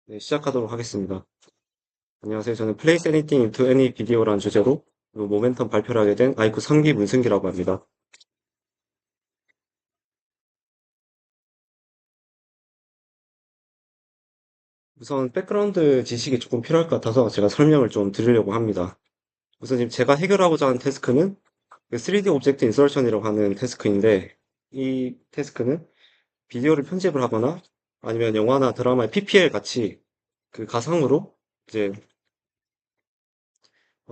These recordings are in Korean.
네, 시작하도록 하겠습니다. 안녕하세요. 저는 Place Anything into Any Video라는 주제로 모멘텀 발표를 하게 된 아이쿠 3기 문승기라고 합니다. 우선 백그라운드 지식이 조금 필요할 것 같아서 제가 설명을 좀 드리려고 합니다. 우선 지금 제가 해결하고자 하는 태스크는 그 3D 오브젝트 인서션이라고 하는 태스크인데, 이 태스크는 비디오를 편집을 하거나 아니면 영화나 드라마의 PPL 같이 그 가상으로 이제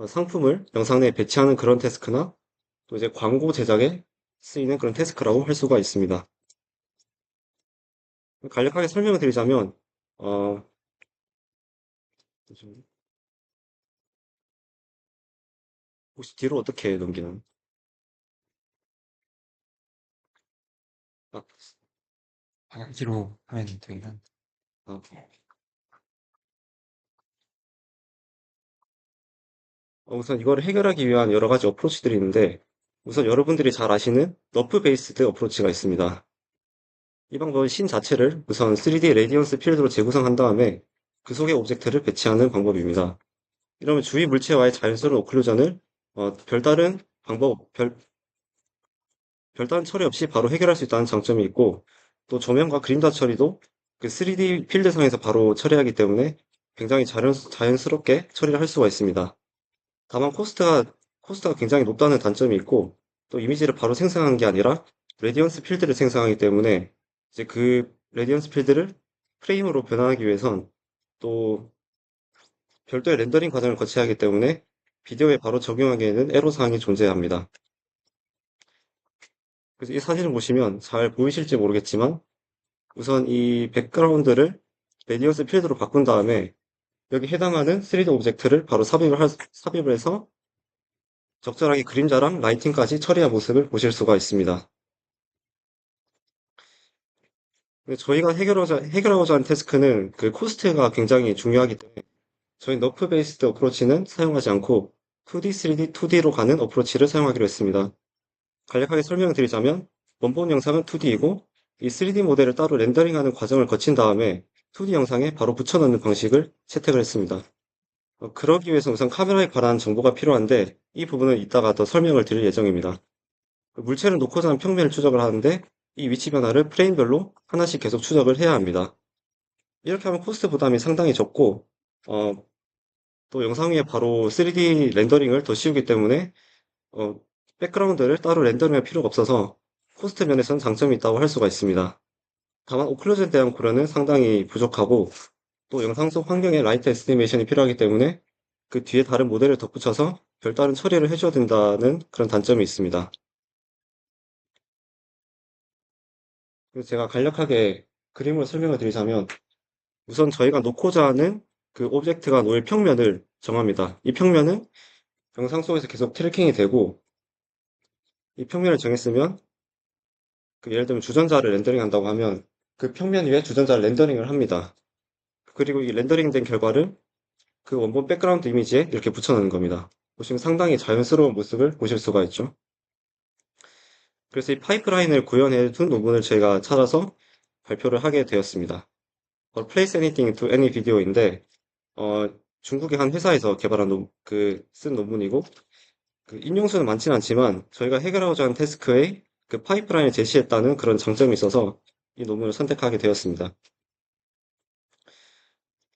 상품을 영상 내에 배치하는 그런 태스크나 또 이제 광고 제작에 쓰이는 그런 태스크라고 할 수가 있습니다. 간략하게 설명을 드리자면, 어, 잠시만요. 혹시 뒤로 어떻게 넘기나요? 아, 방향키로 하면 되긴 한데. 아, 우선 이거를 해결하기 위한 여러 가지 어프로치들이 있는데, 우선 여러분들이 잘 아시는 너프 베이스드 어프로치가 있습니다. 이 방법은 신 자체를 우선 3D 레디언스 필드로 재구성한 다음에 그 속에 오브젝트를 배치하는 방법입니다. 이러면 주위 물체와의 자연스러운 오클루전을 별다른 방법, 별다른 처리 없이 바로 해결할 수 있다는 장점이 있고, 또 조명과 그림자 처리도 그 3D 필드상에서 바로 처리하기 때문에 굉장히 자연스럽게 처리를 할 수가 있습니다. 다만 코스트가 굉장히 높다는 단점이 있고, 또 이미지를 바로 생성하는 게 아니라 레디언스 필드를 생성하기 때문에 이제 그 레디언스 필드를 프레임으로 변환하기 위해선 또 별도의 렌더링 과정을 거쳐야 하기 때문에 비디오에 바로 적용하기에는 애로사항이 존재합니다. 그래서 이 사진을 보시면 잘 보이실지 모르겠지만 우선 이 백그라운드를 레디언스 필드로 바꾼 다음에 여기 해당하는 3D 오브젝트를 바로 삽입을 해서 적절하게 그림자랑 라이팅까지 처리한 모습을 보실 수가 있습니다. 근데 저희가 해결하고자 하는 태스크는 그 코스트가 굉장히 중요하기 때문에 저희 너프 베이스드 어프로치는 사용하지 않고 2D, 3D, 2D로 가는 어프로치를 사용하기로 했습니다. 간략하게 설명드리자면 원본 영상은 2D이고 이 3D 모델을 따로 렌더링하는 과정을 거친 다음에 2D 영상에 바로 붙여넣는 방식을 채택을 했습니다. 그러기 위해서 우선 카메라에 관한 정보가 필요한데 이 부분은 이따가 더 설명을 드릴 예정입니다. 물체를 놓고자 하는 평면을 추적을 하는데 이 위치 변화를 프레임별로 하나씩 계속 추적을 해야 합니다. 이렇게 하면 코스트 부담이 상당히 적고 어, 또 영상 위에 바로 3D 렌더링을 더 씌우기 때문에 어, 백그라운드를 따로 렌더링할 필요가 없어서 코스트 면에서는 장점이 있다고 할 수가 있습니다. 다만 오클루전에 대한 고려는 상당히 부족하고 또 영상 속 환경에 라이트 에스티메이션이 필요하기 때문에 그 뒤에 다른 모델을 덧붙여서 별다른 처리를 해줘야 된다는 그런 단점이 있습니다. 그래서 제가 간략하게 그림으로 설명을 드리자면 우선 저희가 놓고자 하는 그 오브젝트가 놓일 평면을 정합니다. 이 평면은 영상 속에서 계속 트래킹이 되고 이 평면을 정했으면 그 예를 들면 주전자를 렌더링 한다고 하면 그 평면 위에 주전자를 렌더링을 합니다. 그리고 이 렌더링 된 결과를 그 원본 백그라운드 이미지에 이렇게 붙여넣는 겁니다. 보시면 상당히 자연스러운 모습을 보실 수가 있죠. 그래서 이 파이프라인을 구현해 둔 논문을 제가 찾아서 발표를 하게 되었습니다. Place Anything to Any Video인데 어, 중국의 한 회사에서 개발한 쓴 논문이고 그 인용수는 많지는 않지만 저희가 해결하고자 하는 태스크에 그 파이프라인을 제시했다는 그런 장점이 있어서 이 논문을 선택하게 되었습니다.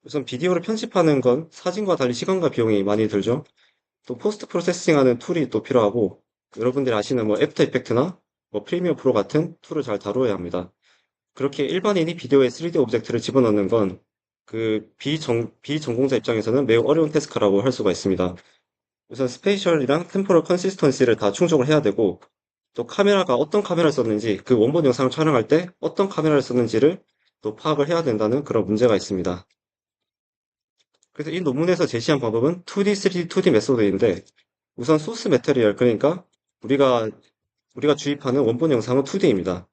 우선 비디오를 편집하는 건 사진과 달리 시간과 비용이 많이 들죠. 또 포스트 프로세싱하는 툴이 또 필요하고 여러분들이 아시는 뭐 애프터 이펙트나 뭐 프리미어 프로 같은 툴을 잘 다루어야 합니다. 그렇게 일반인이 비디오에 3D 오브젝트를 집어넣는 건 그 비전공자 입장에서는 매우 어려운 태스크라고 할 수가 있습니다. 우선 스페이셜이랑 템포럴 컨시스턴시를 다 충족을 해야 되고 또 카메라가 어떤 카메라를 썼는지 그 원본 영상을 촬영할 때 어떤 카메라를 썼는지를 또 파악을 해야 된다는 그런 문제가 있습니다. 그래서 이 논문에서 제시한 방법은 2D, 3D, 2D 메소드인데 우선 소스 매터리얼 그러니까 우리가 우리가 주입하는 원본 영상은 2D입니다.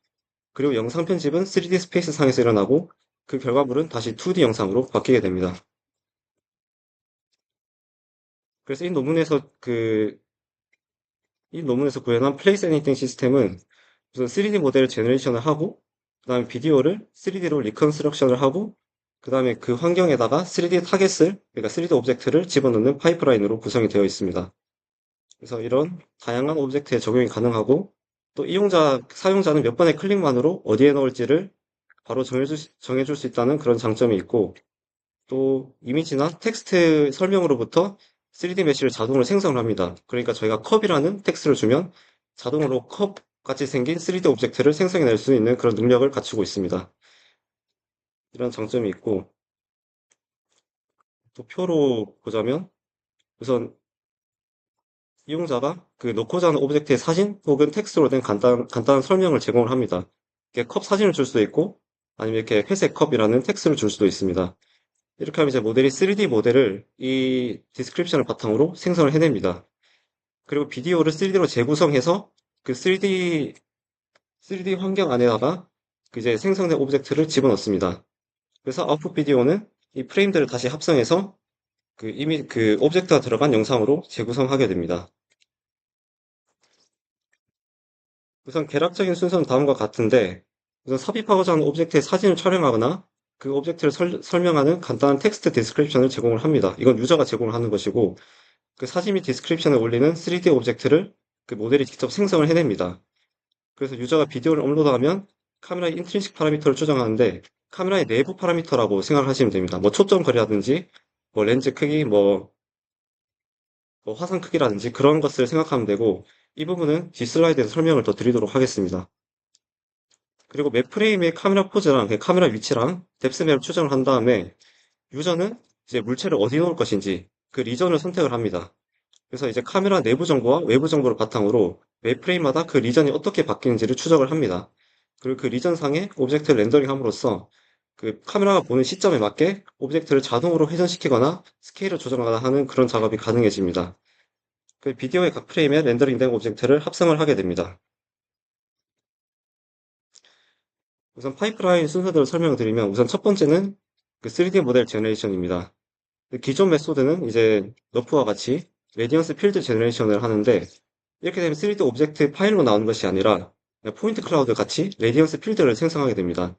그리고 영상 편집은 3D 스페이스 상에서 일어나고 그 결과물은 다시 2D 영상으로 바뀌게 됩니다. 그래서 이 논문에서 구현한 플레이스 애니띵 시스템은 우선 3D 모델을 제너레이션을 하고 그다음에 비디오를 3D로 리컨스트럭션을 하고 그 다음에 그 환경에다가 3D 타겟을, 그러니까 3D 오브젝트를 집어넣는 파이프라인으로 구성이 되어 있습니다. 그래서 이런 다양한 오브젝트에 적용이 가능하고, 또 사용자는 몇 번의 클릭만으로 어디에 넣을지를 바로 정해줄 수 있다는 그런 장점이 있고, 또 이미지나 텍스트 설명으로부터 3D 메쉬를 자동으로 생성을 합니다. 그러니까 저희가 컵이라는 텍스트를 주면 자동으로 컵 같이 생긴 3D 오브젝트를 생성해낼 수 있는 그런 능력을 갖추고 있습니다. 이런 장점이 있고, 또 표로 보자면 우선 이용자가 그 넣고자 하는 오브젝트의 사진 혹은 텍스트로 된 간단한 설명을 제공을 합니다. 이렇게 컵 사진을 줄 수도 있고, 아니면 이렇게 회색 컵이라는 텍스트를 줄 수도 있습니다. 이렇게 하면 이제 모델이 3D 모델을 이 디스크립션을 바탕으로 생성을 해냅니다. 그리고 비디오를 3D로 재구성해서 그 3D 환경 안에다가 그 이제 생성된 오브젝트를 집어넣습니다. 그래서 아웃풋 비디오는 이 프레임들을 다시 합성해서 그 오브젝트가 들어간 영상으로 재구성하게 됩니다. 우선 개략적인 순서는 다음과 같은데, 우선 삽입하고자 하는 오브젝트의 사진을 촬영하거나 그 오브젝트를 설명하는 간단한 텍스트 디스크립션을 제공을 합니다. 이건 유저가 제공을 하는 것이고, 그 사진 및 디스크립션을 올리는 3D 오브젝트를 그 모델이 직접 생성을 해냅니다. 그래서 유저가 비디오를 업로드하면 카메라의 인트린식 파라미터를 추정하는데, 카메라의 내부 파라미터라고 생각하시면 됩니다. 뭐 초점 거리라든지, 뭐 렌즈 크기, 뭐 화상 크기라든지 그런 것을 생각하면 되고, 이 부분은 뒷 슬라이드에서 설명을 더 드리도록 하겠습니다. 그리고 몇 프레임의 카메라 포즈랑 그 카메라 위치랑 뎁스맵을 추정을 한 다음에 유저는 이제 물체를 어디 놓을 것인지 그 리전을 선택을 합니다. 그래서 이제 카메라 내부 정보와 외부 정보를 바탕으로 매 프레임마다 그 리전이 어떻게 바뀌는지를 추적을 합니다. 그리고 그 리전상에 오브젝트를 렌더링함으로써 그 카메라가 보는 시점에 맞게 오브젝트를 자동으로 회전시키거나 스케일을 조정하거나 하는 그런 작업이 가능해집니다. 그 비디오의 각 프레임에 렌더링된 오브젝트를 합성을 하게 됩니다. 우선 파이프라인 순서대로 설명을 드리면 우선 첫 번째는 그 3D 모델 제너레이션입니다. 그 기존 메소드는 이제 너프와 같이 레디언스 필드 제너레이션을 하는데 이렇게 되면 3D 오브젝트 파일로 나오는 것이 아니라 그냥 포인트 클라우드 같이 레디언스 필드를 생성하게 됩니다.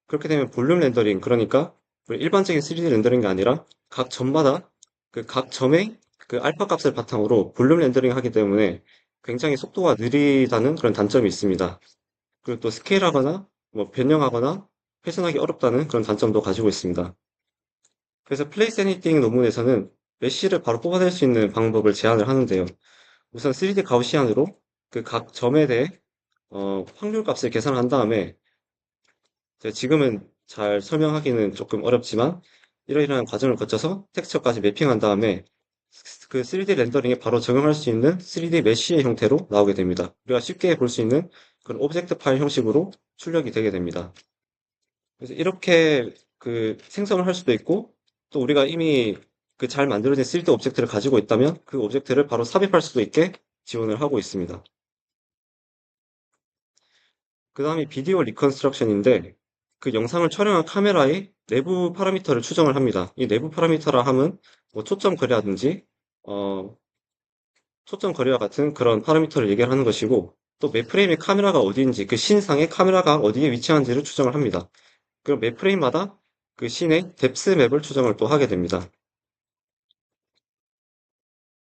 그렇게 되면 볼륨 렌더링, 그러니까 우리 일반적인 3D 렌더링이 아니라 각 점마다 그 각 점의 그 알파 값을 바탕으로 볼륨 렌더링 하기 때문에 굉장히 속도가 느리다는 그런 단점이 있습니다. 그리고 또 스케일하거나 뭐 변형하거나 회전하기 어렵다는 그런 단점도 가지고 있습니다. 그래서 플레이스 애니띵 논문에서는 메쉬를 바로 뽑아낼 수 있는 방법을 제안을 하는데요. 우선 3D 가우시안으로 그 각 점에 대해 확률 값을 계산한 다음에 제가 지금은 잘 설명하기는 조금 어렵지만 이러이러한 과정을 거쳐서 텍스처까지 매핑한 다음에 그 3D 렌더링에 바로 적용할 수 있는 3D 메쉬의 형태로 나오게 됩니다. 우리가 쉽게 볼 수 있는 그런 오브젝트 파일 형식으로 출력이 되게 됩니다. 그래서 이렇게 그 생성을 할 수도 있고 또 우리가 이미 그 잘 만들어진 3D 오브젝트를 가지고 있다면 그 오브젝트를 바로 삽입할 수도 있게 지원을 하고 있습니다. 그 다음이 비디오 리컨스트럭션인데 그 영상을 촬영한 카메라의 내부 파라미터를 추정을 합니다. 이 내부 파라미터라 함은 뭐 초점 거리라든지 어, 초점 거리와 같은 그런 파라미터를 얘기하는 것이고 또 매 프레임의 카메라가 어디인지 그 신상의 카메라가 어디에 위치한지를 추정을 합니다. 그럼 매 프레임마다 그 씬의 뎁스 맵을 추정을 또 하게 됩니다.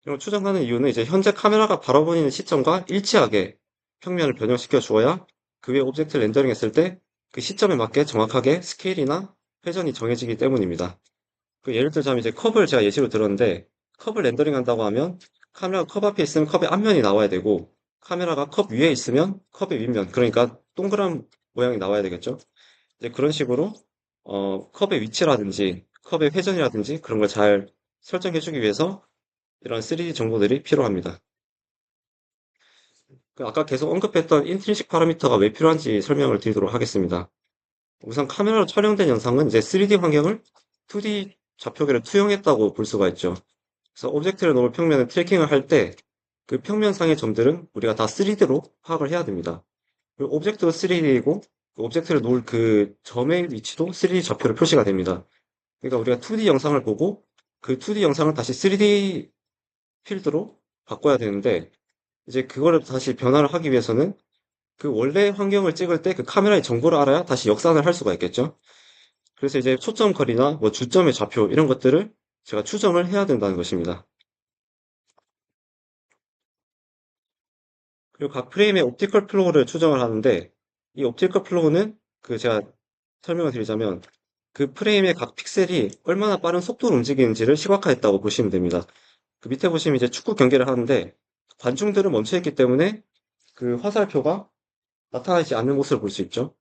이런 추정하는 이유는 이제 현재 카메라가 바라보는 시점과 일치하게 평면을 변형시켜 주어야 그 위에 오브젝트 렌더링 했을 때 그 시점에 맞게 정확하게 스케일이나 회전이 정해지기 때문입니다. 그 예를 들자면 이제 컵을 제가 예시로 들었는데 컵을 렌더링 한다고 하면 카메라가 컵 앞에 있으면 컵의 앞면이 나와야 되고 카메라가 컵 위에 있으면 컵의 윗면, 그러니까 동그란 모양이 나와야 되겠죠. 이제 그런 식으로 컵의 위치라든지 컵의 회전이라든지 그런 걸 잘 설정해주기 위해서 이런 3D 정보들이 필요합니다. 그 아까 계속 언급했던 인트리식 파라미터가 왜 필요한지 설명을 드리도록 하겠습니다. 우선 카메라로 촬영된 영상은 이제 3D 환경을 2D 좌표계로 투영했다고 볼 수가 있죠. 그래서 오브젝트를 놓을 평면을 트래킹을 할 때 그 평면상의 점들은 우리가 다 3D로 파악을 해야 됩니다. 그리고 오브젝트도 3D이고 오브젝트를 놓을 그 점의 위치도 3D 좌표로 표시가 됩니다. 그러니까 우리가 2D 영상을 보고 그 2D 영상을 다시 3D 필드로 바꿔야 되는데 이제 그거를 다시 변화를 하기 위해서는 그 원래 환경을 찍을 때 그 카메라의 정보를 알아야 다시 역산을 할 수가 있겠죠. 그래서 이제 초점 거리나 뭐 주점의 좌표 이런 것들을 제가 추정을 해야 된다는 것입니다. 그리고 각 프레임의 옵티컬 플로우를 추정을 하는데 이 옵티컬 플로우는 그 제가 설명을 드리자면 그 프레임의 각 픽셀이 얼마나 빠른 속도로 움직이는지를 시각화했다고 보시면 됩니다. 그 밑에 보시면 이제 축구 경기를 하는데 관중들은 멈춰 있기 때문에 그 화살표가 나타나지 않는 모습을 볼 수 있죠.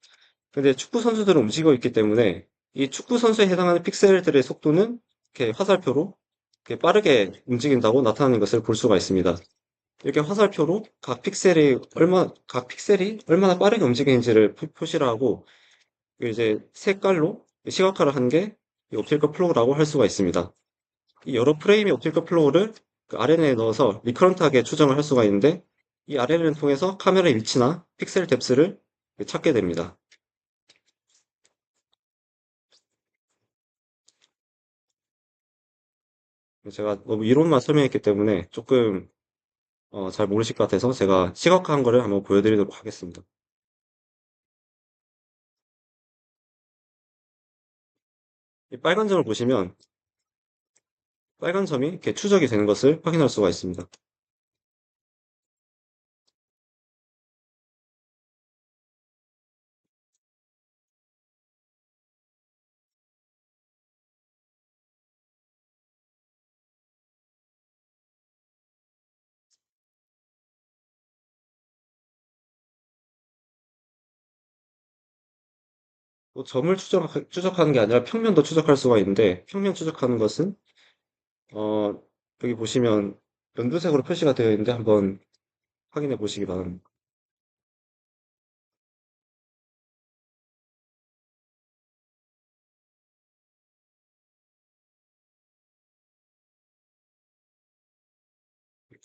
근데 축구 선수들은 움직이고 있기 때문에 이 축구 선수에 해당하는 픽셀들의 속도는 이렇게 화살표로 이렇게 빠르게 움직인다고 나타나는 것을 볼 수가 있습니다. 이렇게 화살표로 각 픽셀이 얼마나 빠르게 움직이는지를 표시를 하고 이제 색깔로 시각화를 한 게 이 옵티컬 플로우라고 할 수가 있습니다. 이 여러 프레임의 옵티컬 플로우를 그 RNN에 넣어서 리커런트하게 추정을 할 수가 있는데 이 RNN을 통해서 카메라의 위치나 픽셀 뎁스를 찾게 됩니다. 제가 너무 이론만 설명했기 때문에 조금 잘 모르실 것 같아서 제가 시각화한 거를 한번 보여드리도록 하겠습니다. 이 빨간 점을 보시면 빨간 점이 이렇게 추적이 되는 것을 확인할 수가 있습니다. 또 점을 추적하는 게 아니라 평면도 추적할 수가 있는데 평면 추적하는 것은 어, 여기 보시면 연두색으로 표시가 되어 있는데 한번 확인해 보시기 바랍니다.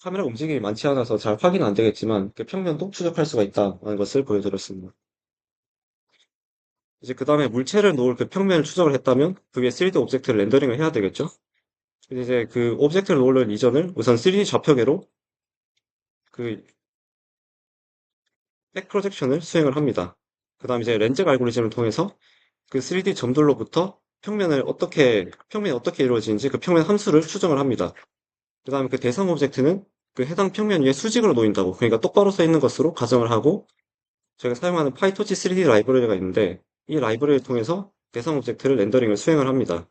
카메라 움직임이 많지 않아서 잘 확인 안 되겠지만 그 평면도 추적할 수가 있다는 것을 보여드렸습니다. 이제 그 다음에 물체를 놓을 그 평면을 추적을 했다면 그 위에 3D 오브젝트를 렌더링을 해야 되겠죠. 근데 이제 그 오브젝트를 놓을 이전을 우선 3D 좌표계로 그 백 프로젝션을 수행을 합니다. 그 다음 이제 렌즈 알고리즘을 통해서 그 3D 점들로부터 평면이 어떻게 이루어지는지 그 평면 함수를 추정을 합니다. 그 다음에 그 대상 오브젝트는 그 해당 평면 위에 수직으로 놓인다고, 그러니까 똑바로 서 있는 것으로 가정을 하고, 저희가 사용하는 파이토치 3D 라이브러리가 있는데, 이 라이브러리를 통해서 대상 오브젝트를 렌더링을 수행을 합니다.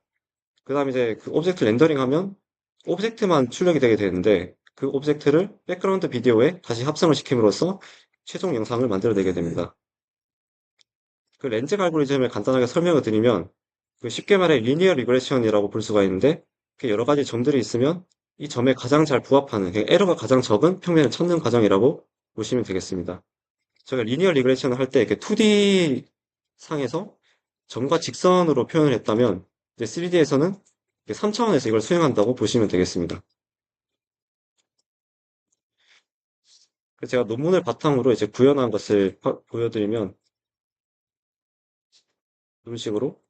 그 다음에 이제 그 오브젝트 렌더링 하면, 오브젝트만 출력이 되게 되는데, 그 오브젝트를 백그라운드 비디오에 다시 합성을 시킴으로써 최종 영상을 만들어내게 됩니다. 그 렌즈 알고리즘을 간단하게 설명을 드리면 그 쉽게 말해 리니어 리그레션이라고 볼 수가 있는데 그 여러 가지 점들이 있으면 이 점에 가장 잘 부합하는 에러가 가장 적은 평면을 찾는 과정이라고 보시면 되겠습니다. 저희가 리니어 리그레션을 할 때 이렇게 2D 상에서 점과 직선으로 표현을 했다면 이제 3D에서는 3차원에서 이걸 수행한다고 보시면 되겠습니다. 그래서 제가 논문을 바탕으로 이제 구현한 것을 보여드리면 이런 식으로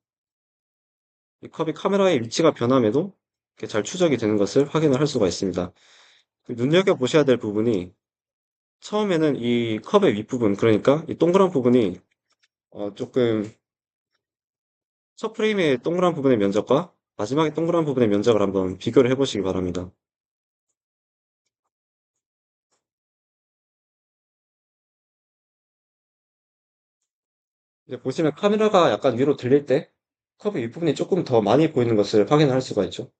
이 컵이 카메라의 위치가 변함에도 이렇게 잘 추적이 되는 것을 확인을 할 수가 있습니다. 그 눈여겨보셔야 될 부분이 처음에는 이 컵의 윗부분, 그러니까 이 동그란 부분이 조금 첫 프레임의 동그란 부분의 면적과 마지막에 동그란 부분의 면적을 한번 비교를 해보시기 바랍니다. 이제 보시면 카메라가 약간 위로 들릴 때 컵의 윗부분이 조금 더 많이 보이는 것을 확인할 수가 있죠.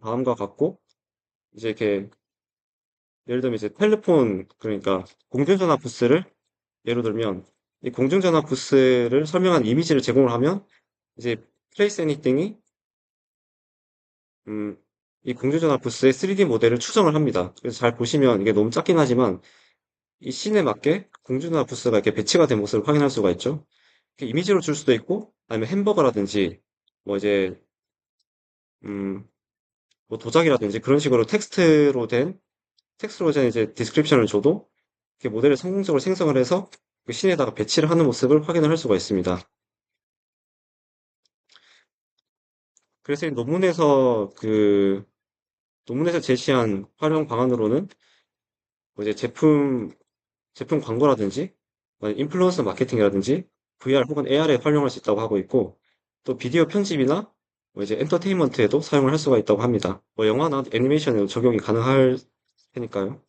다음과 같고 이제 이렇게 예를 들면 이제 텔레폰 그러니까 공중전화 부스를 예로 들면 이 공중전화 부스를 설명한 이미지를 제공을 하면 이제 플레이스 애니띵이 음, 이 공중전화 부스의 3D 모델을 추정을 합니다. 그래서 잘 보시면 이게 너무 작긴 하지만 이 씬에 맞게 공중전화 부스가 이렇게 배치가 된 모습을 확인할 수가 있죠. 이렇게 이미지로 줄 수도 있고 아니면 햄버거라든지 뭐 이제 음, 뭐 도자기라든지 그런 식으로 텍스트로 된 이제 디스크립션을 줘도 이렇게 모델을 성공적으로 생성을 해서 그 씬에다가 배치를 하는 모습을 확인을 할 수가 있습니다. 그래서 이 논문에서 제시한 활용 방안으로는 뭐 이제 제품 광고라든지, 인플루언서 마케팅이라든지, VR 혹은 AR에 활용할 수 있다고 하고 있고, 또 비디오 편집이나 뭐 이제 엔터테인먼트에도 사용을 할 수가 있다고 합니다. 뭐 영화나 애니메이션에도 적용이 가능할 테니까요.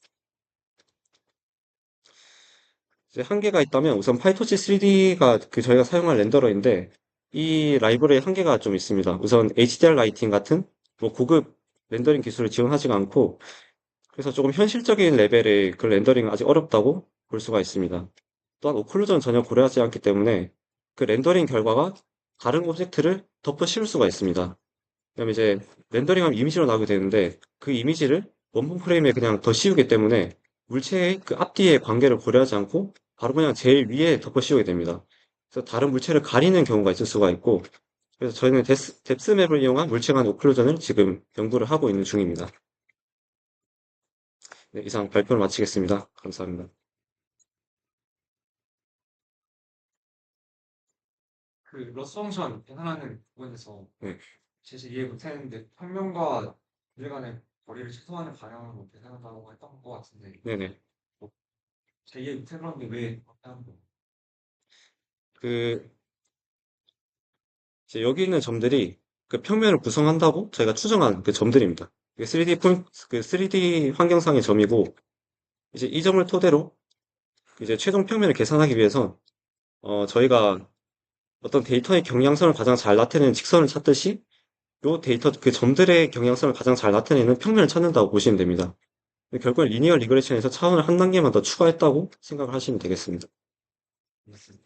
이제 한계가 있다면 우선 파이토치 3D가 저희가 사용할 렌더러인데 이 라이브러리에 한계가 좀 있습니다. 우선 HDR 라이팅 같은 뭐 고급 렌더링 기술을 지원하지가 않고 그래서 조금 현실적인 레벨의 그 렌더링은 아직 어렵다고 볼 수가 있습니다. 또한 오클루전 전혀 고려하지 않기 때문에 그 렌더링 결과가 다른 오브젝트를 덮어 씌울 수가 있습니다. 그럼 이제 렌더링하면 이미지로 나오게 되는데 그 이미지를 원본 프레임에 그냥 더 씌우기 때문에 물체의 그 앞뒤의 관계를 고려하지 않고 바로 그냥 제일 위에 덮어 씌우게 됩니다. 그래서 다른 물체를 가리는 경우가 있을 수가 있고 그래서 저희는 뎁스맵을 이용한 물체 간 오클루전을 지금 연구를 하고 있는 중입니다. 네, 이상 발표를 마치겠습니다. 감사합니다. 그 로스 펑션 계산하는 부분에서 네, 제시 이해 못했는데 평면과 무게 간의 거리를 최소화하는 방향으로 계산한다고 했던 것 같은데 네네. 뭐, 제 이해 못해봤는데 왜 그렇게 하는 거예요? 그 이제 여기 있는 점들이 그 평면을 구성한다고 저희가 추정한 그 점들입니다. 3D 환경상의 점이고 이제 이 점을 토대로 이제 최종 평면을 계산하기 위해서 저희가 어떤 데이터의 경향성을 가장 잘 나타내는 직선을 찾듯이 요 데이터 그 점들의 경향성을 가장 잘 나타내는 평면을 찾는다고 보시면 됩니다. 결국엔 리니어 리그레션에서 차원을 한 단계만 더 추가했다고 생각을 하시면 되겠습니다. 알겠습니다.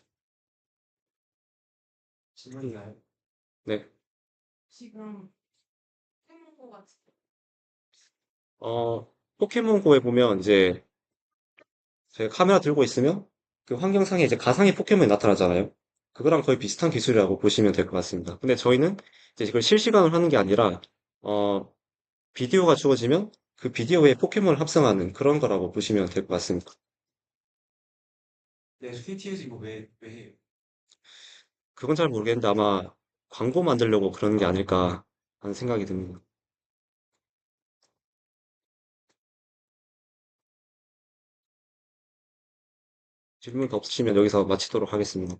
질문이나요? 네. 지금 행복 같은 포켓몬고에 보면 이제 제가 카메라 들고 있으면 그 환경상에 이제 가상의 포켓몬이 나타나잖아요. 그거랑 거의 비슷한 기술이라고 보시면 될 것 같습니다. 근데 저희는 이제 그걸 실시간으로 하는 게 아니라, 어, 비디오가 주어지면 그 비디오에 포켓몬을 합성하는 그런 거라고 보시면 될 것 같습니다. 네, 스위티에서 이거 왜 해요? 그건 잘 모르겠는데 아마 광고 만들려고 그러는 게 아닐까 하는 생각이 듭니다. 질문 더 없으시면 여기서 마치도록 하겠습니다.